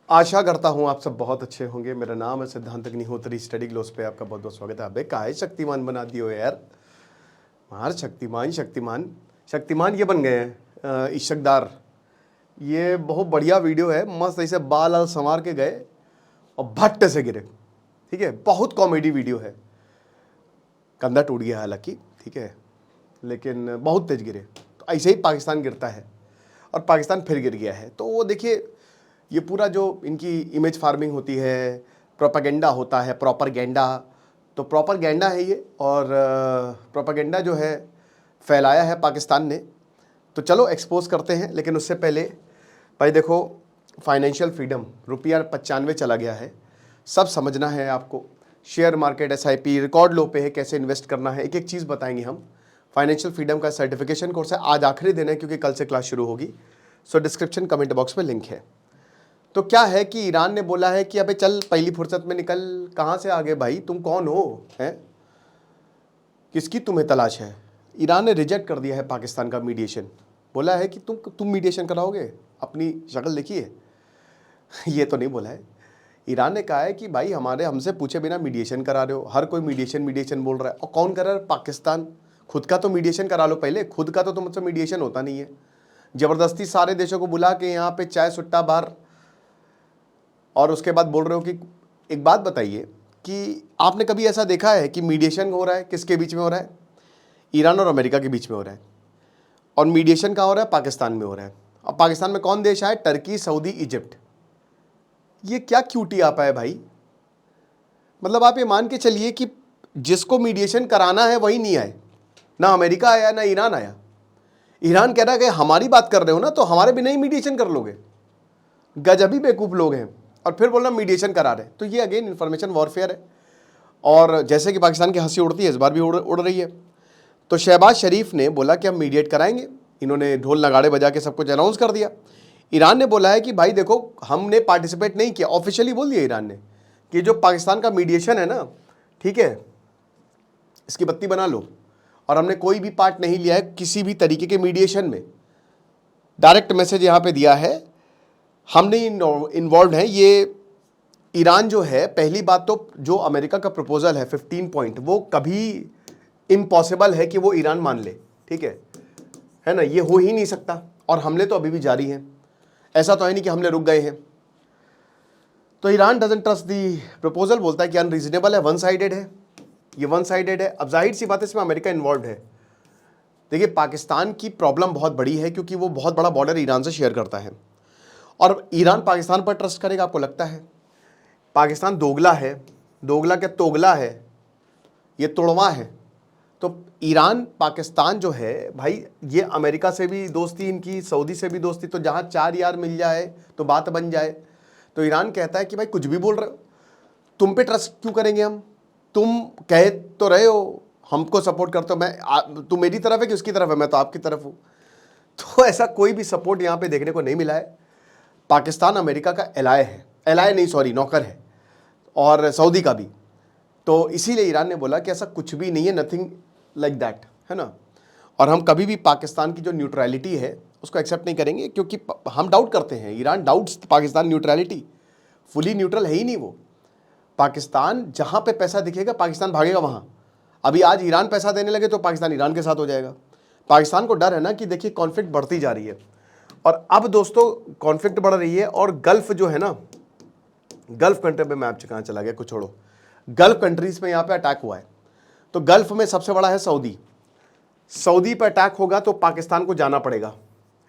आशा करता हूँ आप सब बहुत अच्छे होंगे। मेरा नाम है सिद्धांत अग्निहोत्री। स्टडी ग्लोस पे आपका बहुत बहुत स्वागत है। अबे काहे शक्तिमान बना दियो यार। मार शक्तिमान शक्तिमान शक्तिमान ये बन गए हैं इशकदार। ये बहुत बढ़िया वीडियो है, मस्त ऐसे बाल आल संवार के गए और भट्ट से गिरे। ठीक है, बहुत कॉमेडी वीडियो है। कंधा टूट गया हालांकि, ठीक है, लेकिन बहुत तेज गिरे। तो ऐसे ही पाकिस्तान गिरता है और पाकिस्तान फिर गिर गया है। तो वो देखिए, ये पूरा जो इनकी इमेज फार्मिंग होती है, प्रोपागेंडा होता है, प्रोपरगेंडा, तो प्रोपरगेंडा है ये। और प्रोपागेंडा जो है फैलाया है पाकिस्तान ने। तो चलो एक्सपोज करते हैं, लेकिन उससे पहले भाई देखो, फाइनेंशियल फ्रीडम रुपया 95 चला गया है। सब समझना है आपको। शेयर मार्केट एसआईपी रिकॉर्ड लो पे है, कैसे इन्वेस्ट करना है, एक एक चीज़ बताएंगे हम। फाइनेंशियल फ्रीडम का सर्टिफिकेशन कोर्स है, आज आखिरी दिन है क्योंकि कल से क्लास शुरू होगी। सो डिस्क्रिप्शन कमेंट बॉक्स में लिंक है। तो क्या है कि ईरान ने बोला है कि अबे चल पहली फुर्सत में निकल। कहाँ से आ गए भाई, तुम कौन हो, हैं, किसकी तुम्हें तलाश है। ईरान ने रिजेक्ट कर दिया है पाकिस्तान का मीडिएशन। बोला है कि तुम मीडिएशन कराओगे, अपनी शक्ल देखिए। ये तो नहीं बोला है। ईरान ने कहा है कि भाई हमसे पूछे बिना मीडिएशन करा रहे हो। हर कोई मीडिएशन बोल रहा है, और कौन कर रहा है? पाकिस्तान। खुद का तो मीडिएशन करा लो पहले, खुद का तो तुमसे मीडिएशन होता नहीं है। ज़बरदस्ती सारे देशों को बुला के यहाँ पे चाय सुट्टा बार, और उसके बाद बोल रहे हो कि एक बात बताइए कि आपने कभी ऐसा देखा है कि मीडिएशन हो रहा है? किसके बीच में हो रहा है? ईरान और अमेरिका के बीच में हो रहा है। और मीडिएशन कहाँ हो रहा है? पाकिस्तान में हो रहा है। और पाकिस्तान में कौन देश आए? Turkey, Saudi, Egypt. ये क्या क्यूटी आपा है भाई। मतलब आप ये मान के चलिए कि जिसको मीडिएशन कराना है वही नहीं आए। ना अमेरिका आया, ना ईरान आया। ईरान कह रहा है कि हमारी बात कर रहे हो ना, तो हमारे बिना ही मीडिएशन कर लोगे। गजबी बेवकूफ़ लोग हैं। और फिर बोलना मीडिएशन करा रहे। तो ये अगेन इन्फॉर्मेशन वॉरफेयर है। और जैसे कि पाकिस्तान की हंसी उड़ती है, इस बार भी उड़ रही है। तो शहबाज शरीफ ने बोला कि हम मीडिएट कराएंगे। इन्होंने ढोल नगाड़े बजा के सब कुछ अनाउंस कर दिया। ईरान ने बोला है कि भाई देखो, हमने पार्टिसिपेट नहीं किया। ऑफिशियली बोल दिया ईरान ने कि जो पाकिस्तान का मीडिएशन है ना, ठीक है, इसकी बत्ती बना लो। और हमने कोई भी पार्ट नहीं लिया है किसी भी तरीके के मीडिएशन में। डायरेक्ट मैसेज यहाँ पे दिया है, हम नहीं इन्वॉल्व हैं। ये ईरान जो है, पहली बात तो जो अमेरिका का प्रपोजल है 15 पॉइंट, वो कभी इम्पॉसिबल है कि वो ईरान मान ले। ठीक है ना, ये हो ही नहीं सकता। और हमले तो अभी भी जारी हैं। ऐसा तो है नहीं कि हमले रुक गए हैं। तो Iran doesn't trust the proposal, बोलता है कि अनरीजनेबल है, वन साइडेड है, ये वन साइडेड है। अब जाहिर सी बात है, इसमें अमेरिका इन्वॉल्व है। देखिए, पाकिस्तान की प्रॉब्लम बहुत बड़ी है क्योंकि वो बहुत बड़ा बॉर्डर ईरान से शेयर करता है। और ईरान पाकिस्तान पर ट्रस्ट करेगा, आपको लगता है? पाकिस्तान दोगला है। दोगला क्या, तोगला है, ये तोड़वा है। तो ईरान पाकिस्तान जो है भाई, ये अमेरिका से भी दोस्ती इनकी, सऊदी से भी दोस्ती। तो जहाँ चार यार मिल जाए तो बात बन जाए। तो ईरान कहता है कि भाई कुछ भी बोल रहे हो, तुम पे ट्रस्ट क्यों करेंगे हम? तुम कह तो रहे हो हमको सपोर्ट करते हो, तुम मेरी तरफ है कि उसकी तरफ है? मैं तो आपकी तरफ हूँ। तो ऐसा कोई भी सपोर्ट यहाँ पे देखने को नहीं मिला है। पाकिस्तान अमेरिका का एलाय है, एलाय नहीं सॉरी, नौकर है, और सऊदी का भी। तो इसीलिए ईरान ने बोला कि ऐसा कुछ भी नहीं है, नथिंग लाइक दैट, है ना। और हम कभी भी पाकिस्तान की जो न्यूट्रलिटी है उसको एक्सेप्ट नहीं करेंगे, क्योंकि हम डाउट करते हैं। Iran doubts Pakistan neutrality. Fully neutral है ही नहीं वो। पाकिस्तान जहाँ पे पैसा दिखेगा पाकिस्तान भागेगा वहाँ। अभी आज ईरान पैसा देने लगे तो पाकिस्तान ईरान के साथ हो जाएगा। पाकिस्तान को डर है ना कि देखिए कॉन्फ्लिक्ट बढ़ती जा रही है। और अब दोस्तों कॉन्फ्लिक्ट बढ़ रही है, और गल्फ जो है ना, गल्फ कंट्री पे मैप कहाँ चला गया, कुछ छोड़ो। गल्फ कंट्रीज में यहाँ पे अटैक हुआ है। तो गल्फ में सबसे बड़ा है सऊदी। सऊदी पे अटैक होगा तो पाकिस्तान को जाना पड़ेगा,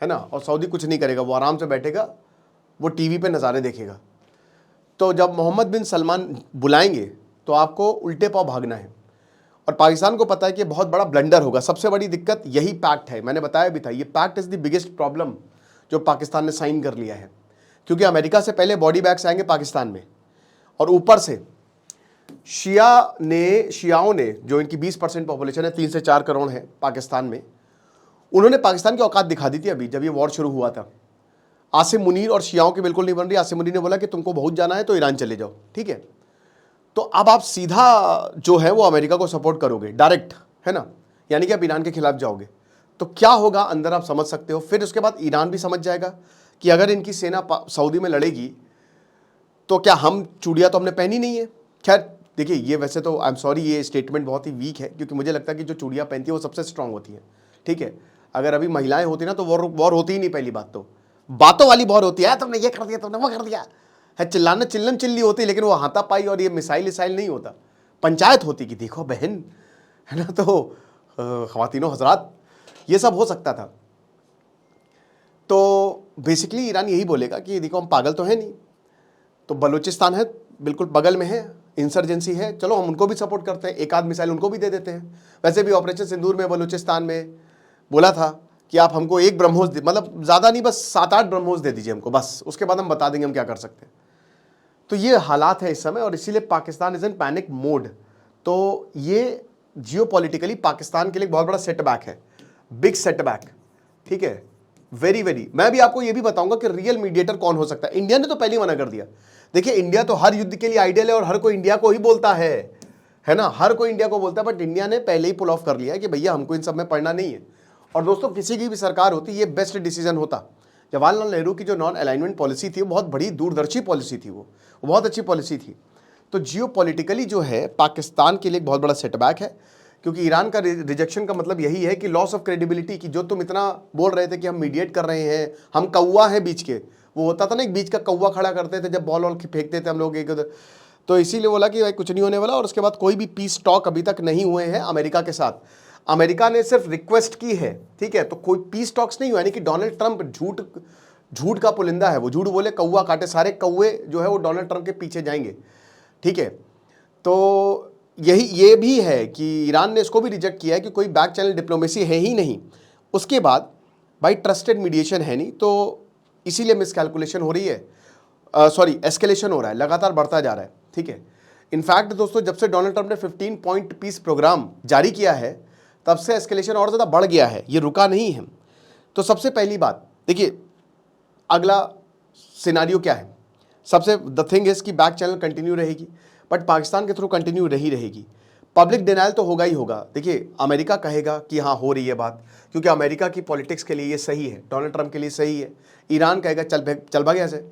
है ना। और सऊदी कुछ नहीं करेगा, वो आराम से बैठेगा, वो टीवी पे नज़ारे देखेगा। तो जब मोहम्मद बिन सलमान बुलाएंगे तो आपको उल्टे पाँव भागना है। और पाकिस्तान को पता है कि बहुत बड़ा ब्लंडर होगा। सबसे बड़ी दिक्कत यही पैक्ट है, मैंने बताया भी था। ये pact is the biggest problem जो पाकिस्तान ने साइन कर लिया है, क्योंकि अमेरिका से पहले बॉडी बैग्स आएंगे पाकिस्तान में। और ऊपर से शियाओं ने, जो इनकी 20% पॉपुलेशन है, 3 से 4 करोड़ है पाकिस्तान में, उन्होंने पाकिस्तान की औकात दिखा दी थी अभी जब ये वॉर शुरू हुआ था। आसिम मुनीर और शियाओं की बिल्कुल नहीं बन रही। आसिम मुनीर ने बोला कि तुमको बहुत जाना है तो ईरान चले जाओ, ठीक है। तो अब आप सीधा जो है वो अमेरिका को सपोर्ट करोगे डायरेक्ट, है ना, यानी कि आप ईरान के खिलाफ जाओगे। तो क्या होगा अंदर आप समझ सकते हो। फिर उसके बाद ईरान भी समझ जाएगा कि अगर इनकी सेना सऊदी में लड़ेगी तो क्या हम चूड़ियाँ तो हमने पहनी नहीं है। खैर देखिए, ये वैसे तो आई एम सॉरी, ये स्टेटमेंट बहुत ही वीक है, क्योंकि मुझे लगता है कि जो चूड़ियाँ पहनती है वो सबसे स्ट्रांग होती है। ठीक है, अगर अभी महिलाएं होती ना तो वॉर होती ही नहीं। पहली बात तो बातों वाली वॉर होती है, तुमने ये कर दिया, तुमने वो कर दिया है, चिल्लाना चिल्लम चिल्ली होती, लेकिन वो हाथापाई और ये मिसाइल इसाइल नहीं होता। पंचायत होती कि देखो बहन, है ना, तो ख्वातीनो हजरात, ये सब हो सकता था। तो बेसिकली ईरान यही बोलेगा कि देखो हम पागल तो है नहीं, तो बलूचिस्तान है बिल्कुल बगल में है, इंसर्जेंसी है, चलो हम उनको भी सपोर्ट करते हैं, एक आध मिसाइल उनको भी दे देते हैं। वैसे भी ऑपरेशन सिंदूर में बलूचिस्तान में बोला था कि आप हमको एक ब्रह्मोस, मतलब ज़्यादा नहीं, बस 7-8 ब्रह्मोस दे दीजिए हमको, बस उसके बाद हम बता देंगे हम क्या कर सकते हैं। तो ये हालात है इस समय, और इसीलिए Pakistan is in panic mode. तो ये जियोपॉलिटिकली पाकिस्तान के लिए बहुत बड़ा सेटबैक है, बिग सेटबैक। ठीक है, वेरी वेरी। मैं भी आपको ये भी बताऊंगा कि रियल मीडिएटर कौन हो सकता है। इंडिया ने तो पहले ही मना कर दिया। देखिए, इंडिया तो हर युद्ध के लिए आइडियल है और हर कोई इंडिया को ही बोलता है ना, हर कोई इंडिया को बोलता है, बट इंडिया ने पहले ही पुल ऑफ कर लिया है कि भैया हमको इन सब में पढ़ना नहीं है। और दोस्तों, किसी की भी सरकार होती, ये बेस्ट डिसीजन होता। जवाहरलाल नेहरू की जो नॉन अलाइनमेंट पॉलिसी थी वो बहुत बड़ी दूरदर्शी पॉलिसी थी, वो बहुत अच्छी पॉलिसी थी। तो जियोपॉलिटिकली जो है पाकिस्तान के लिए एक बहुत बड़ा सेटबैक है, क्योंकि ईरान का रिजेक्शन का मतलब यही है कि लॉस ऑफ क्रेडिबिलिटी, की जो तुम इतना बोल रहे थे कि हम मीडिएट कर रहे हैं, हम कौवा हैं बीच के, वो होता था ना एक बीच का कौवा खड़ा करते थे जब बॉल वॉल फेंकते थे हम लोग एक उधर। तो इसीलिए बोला कि भाई कुछ नहीं होने वाला, और उसके बाद कोई भी पीस टॉक अभी तक नहीं हुए हैं अमेरिका के साथ। अमेरिका ने सिर्फ रिक्वेस्ट की है, ठीक है, तो कोई पीस टॉक्स नहीं हुआ। यानी कि डोनाल्ड ट्रंप झूठ का पुलिंदा है, वो झूठ बोले कौवा काटे, सारे कौवे जो है वो डोनाल्ड ट्रंप के पीछे जाएंगे। ठीक है, तो ये भी है कि ईरान ने इसको भी रिजेक्ट किया है कि कोई बैक चैनल डिप्लोमेसी है ही नहीं। उसके बाद भाई ट्रस्टेड मीडिएशन है नहीं, तो इसीलिए मिसकैलकुलेशन हो रही है, सॉरी एस्केलेशन हो रहा है, लगातार बढ़ता जा रहा है। ठीक है, इनफैक्ट दोस्तों, जब से डोनाल्ड ट्रंप ने 15 पॉइंट पीस प्रोग्राम जारी किया है तब से एस्केलेशन और ज़्यादा बढ़ गया है, ये रुका नहीं है। तो सबसे पहली बात देखिए, अगला सिनारियो क्या है। सबसे द थिंग इज कि बैक चैनल कंटिन्यू रहेगी, बट पाकिस्तान के थ्रू कंटिन्यू रहेगी। पब्लिक डिनाइल तो होगा ही होगा। देखिए, अमेरिका कहेगा कि हाँ हो रही है बात, क्योंकि अमेरिका की पॉलिटिक्स के लिए ये सही है, डोनाल्ड ट्रंप के लिए सही है। ईरान कहेगा चल भाग यहाँ से,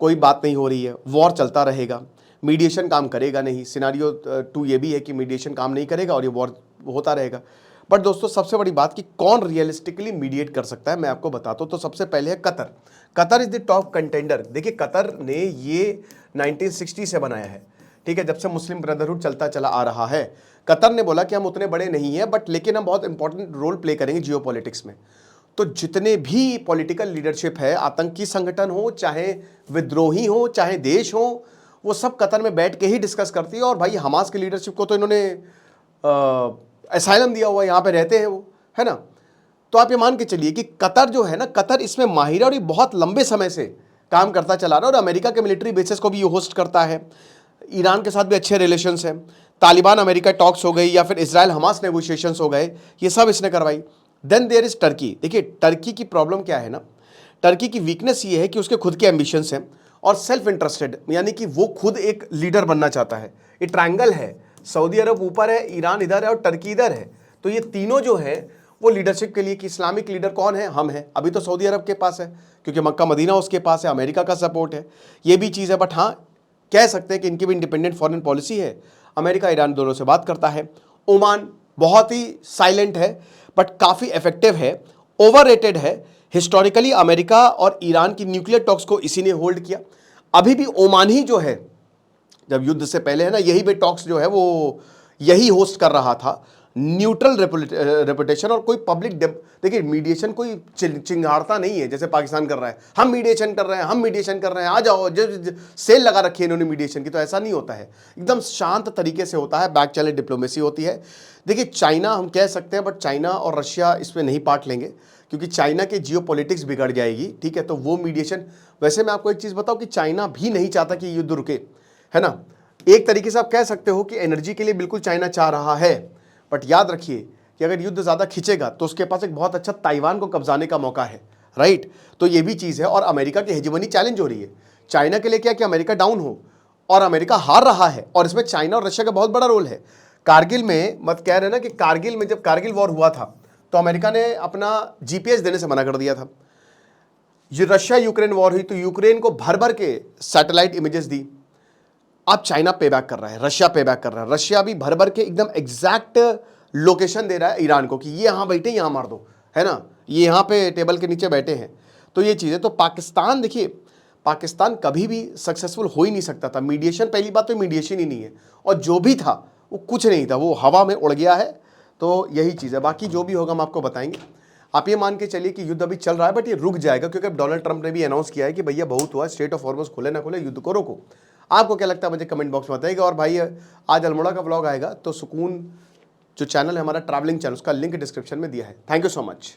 कोई बात नहीं हो रही है, वॉर चलता रहेगा, मीडिएशन काम करेगा नहीं। सिनारियो 2 ये भी है कि मीडिएशन काम नहीं करेगा और ये वॉर होता रहेगा। बट दोस्तों, सबसे बड़ी बात कि कौन रियलिस्टिकली मीडिएट कर सकता है, मैं आपको बताता हूँ। तो सबसे पहले है Qatar. Qatar is the top contender. देखिए, कतर ने ये 1960 से बनाया है, ठीक है, जब से मुस्लिम ब्रदरहुड चलता चला आ रहा है। कतर ने बोला कि हम उतने बड़े नहीं हैं, बट लेकिन हम बहुत इंपॉर्टेंट रोल प्ले करेंगे जियोपॉलिटिक्स में। तो जितने भी पॉलिटिकल लीडरशिप है, आतंकी संगठन हो, चाहे विद्रोही हो, चाहे देश हो, वो सब कतर में बैठ के ही डिस्कस करती है। और भाई हमास की लीडरशिप को तो इन्होंने असाइलम दिया हुआ है, यहाँ पे रहते हैं वो, है ना। तो आप ये मान के चलिए कि कतर जो है ना, कतर इसमें माहिर है और ये बहुत लंबे समय से काम करता चला रहा है, और अमेरिका के मिलिट्री बेसिस को भी ये होस्ट करता है। ईरान के साथ भी अच्छे रिलेशंस हैं। तालिबान अमेरिका टॉक्स हो गई, या फिर इजराइल हमास नेगोशिएशंस हो गए, ये सब इसने करवाई। Then there is Turkey. देखिए, टर्की की प्रॉब्लम क्या है ना, टर्की की वीकनेस ये है कि उसके खुद के एम्बिशंस हैं और सेल्फ इंटरेस्टेड, यानी कि वो खुद एक लीडर बनना चाहता है। ये ट्रायंगल है, सऊदी अरब ऊपर है, ईरान इधर है और टर्की इधर है। तो ये तीनों जो है वो लीडरशिप के लिए, कि इस्लामिक लीडर कौन है, हम हैं। अभी तो सऊदी अरब के पास है, क्योंकि मक्का मदीना उसके पास है, अमेरिका का सपोर्ट है, ये भी चीज़ है। बट हाँ, कह सकते हैं कि इनकी भी इंडिपेंडेंट फॉरेन पॉलिसी है। अमेरिका ईरान दोनों से बात करता है। ओमान बहुत ही साइलेंट है, बट काफ़ी इफेक्टिव है, ओवररेटेड है। हिस्टोरिकली अमेरिका और ईरान की न्यूक्लियर टॉक्स को इसी ने होल्ड किया। अभी भी ओमान ही जो है, जब युद्ध से पहले है ना, यही पे टॉक्स जो है वो यही होस्ट कर रहा था। न्यूट्रल रेपुटेशन और कोई पब्लिक, देखिए मीडिएशन कोई चिंगारता नहीं है जैसे पाकिस्तान कर रहा है, हम मीडिएशन कर रहे हैं, हम मीडिएशन कर रहे हैं, आ जाओ, सेल लगा रखी है इन्होंने मीडिएशन की। तो ऐसा नहीं होता है, एकदम शांत तरीके से होता है, बैक चैनल डिप्लोमेसी होती है। देखिए, चाइना हम कह सकते हैं, बट चाइना और रशिया इसमें नहीं पार्ट लेंगे, क्योंकि चाइना के जियोपॉलिटिक्स बिगड़ जाएगी, ठीक है। तो वो मीडिएशन, वैसे मैं आपको एक चीज़ बताऊँ कि चाइना भी नहीं चाहता कि युद्ध रुके, है ना। एक तरीके से आप कह सकते हो कि एनर्जी के लिए बिल्कुल चाइना चाह रहा है, बट याद रखिए कि अगर युद्ध ज़्यादा खिंचेगा तो उसके पास एक बहुत अच्छा ताइवान को कब्जाने का मौका है, राइट। तो ये भी चीज़ है, और अमेरिका की हेजेमनी चैलेंज हो रही है चाइना के लिए, क्या कि अमेरिका डाउन हो, और अमेरिका हार रहा है, और इसमें चाइना और रशिया का बहुत बड़ा रोल है। कारगिल में मत कह रहे ना कि कारगिल में, जब कारगिल वॉर हुआ था तो अमेरिका ने अपना GPS देने से मना कर दिया था। ये रशिया यूक्रेन वॉर हुई तो यूक्रेन को भर भर के सैटेलाइट इमेजेस दी। अब चाइना पे बैक कर रहा है, रशिया पे बैक कर रहा है। रशिया भी भर भर के एकदम एग्जैक्ट लोकेशन दे रहा है ईरान को कि ये यहां बैठे, यहां मार दो, है ना, ये यहां पे टेबल के नीचे बैठे हैं। तो ये चीज़ है। तो पाकिस्तान, देखिए पाकिस्तान कभी भी सक्सेसफुल हो ही नहीं सकता था। मीडिएशन, पहली बात तो मीडिएशन ही नहीं है, और जो भी था वो कुछ नहीं था, वो हवा में उड़ गया है। तो यही चीज़ है। बाकी जो भी होगा हम आपको बताएंगे। आप ये मान के चलिए कि युद्ध अभी चल रहा है, बट ये रुक जाएगा, क्योंकि अब डोनाल्ड ट्रंप ने भी अनाउंस किया है कि भैया बहुत हुआ, स्टेट ऑफ हॉर्मस खुले ना खुले, युद्ध को रोको। आपको क्या लगता है मुझे कमेंट बॉक्स में बताइएगा। और भाई आज अल्मोड़ा का व्लॉग आएगा, तो सुकून जो चैनल है हमारा ट्रैवलिंग चैनल, उसका लिंक डिस्क्रिप्शन में दिया है। Thank you so much.